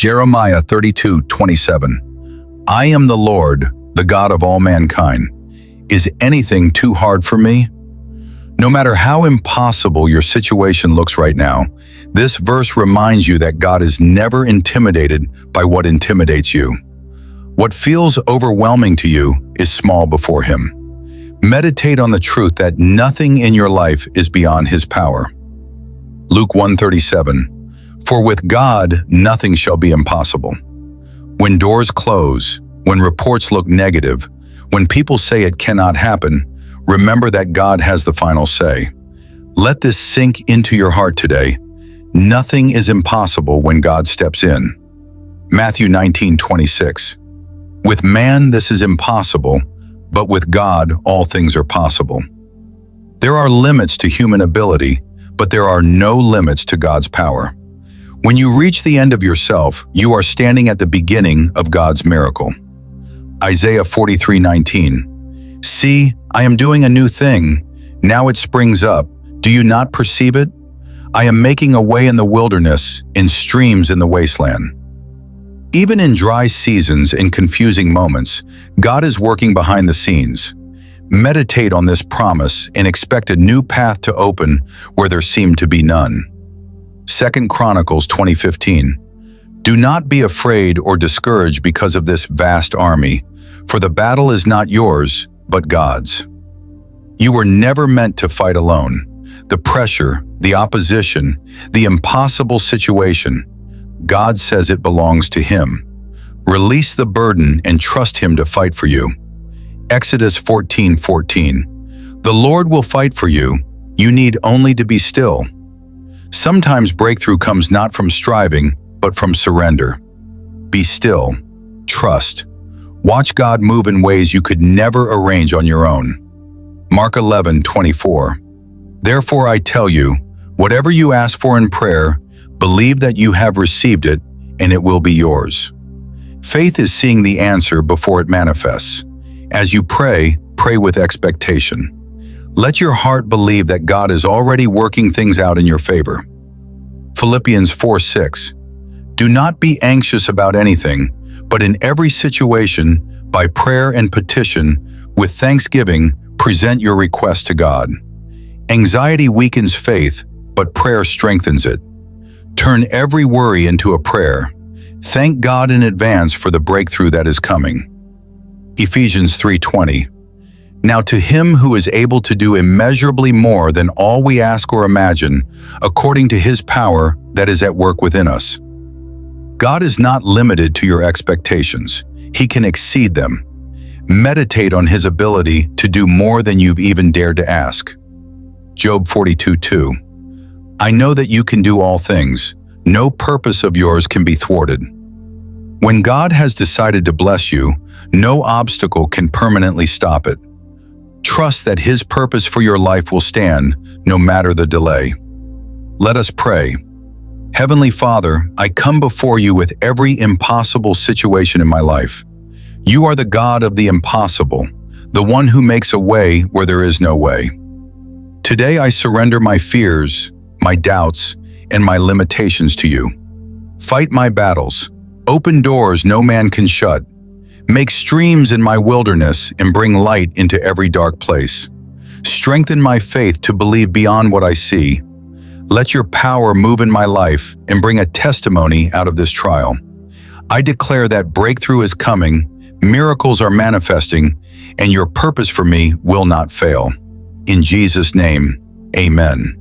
Jeremiah 32:27. I am the Lord, the God of all mankind. Is anything too hard for me? No matter how impossible your situation looks right now, this verse reminds you that God is never intimidated by what intimidates you. What feels overwhelming to you is small before Him. Meditate on the truth that nothing in your life is beyond His power. Luke 1:37. For with God nothing shall be impossible. When doors close, when reports look negative, when people say it cannot happen, remember that God has the final say. Let this sink into your heart today. Nothing is impossible when God steps in. Matthew 19:26. With man this is impossible, but with God all things are possible. There are limits to human ability, but there are no limits to God's power. When you reach the end of yourself, you are standing at the beginning of God's miracle. Isaiah 43:19. See, I am doing a new thing. Now it springs up. Do you not perceive it? I am making a way in the wilderness, in streams in the wasteland. Even in dry seasons and confusing moments, God is working behind the scenes. Meditate on this promise and expect a new path to open where there seemed to be none. 2 Chronicles 20:15. Do not be afraid or discouraged because of this vast army, for the battle is not yours, but God's. You were never meant to fight alone. The pressure, the opposition, the impossible situation, God says it belongs to Him. Release the burden and trust Him to fight for you. Exodus 14:14. The Lord will fight for you. You need only to be still. Sometimes breakthrough comes not from striving, but from surrender. Be still. Trust. Watch God move in ways you could never arrange on your own. Mark 11:24. Therefore I tell you, whatever you ask for in prayer, believe that you have received it, and it will be yours. Faith is seeing the answer before it manifests. As you pray, pray with expectation. Let your heart believe that God is already working things out in your favor. Philippians 4:6. Do not be anxious about anything, but in every situation, by prayer and petition, with thanksgiving, present your request to God. Anxiety weakens faith, but prayer strengthens it. Turn every worry into a prayer. Thank God in advance for the breakthrough that is coming. Ephesians 3:20. Now to Him who is able to do immeasurably more than all we ask or imagine, according to His power that is at work within us. God is not limited to your expectations. He can exceed them. Meditate on His ability to do more than you've even dared to ask. Job 42:2. I know that you can do all things. No purpose of yours can be thwarted. When God has decided to bless you, no obstacle can permanently stop it. Trust that His purpose for your life will stand, no matter the delay. Let us pray. Heavenly Father, I come before you with every impossible situation in my life. You are the God of the impossible, the one who makes a way where there is no way. Today I surrender my fears, my doubts, and my limitations to you. Fight my battles. Open doors no man can shut. Make streams in my wilderness and bring light into every dark place. Strengthen my faith to believe beyond what I see. Let your power move in my life and bring a testimony out of this trial. I declare that breakthrough is coming, miracles are manifesting, and your purpose for me will not fail. In Jesus' name, amen.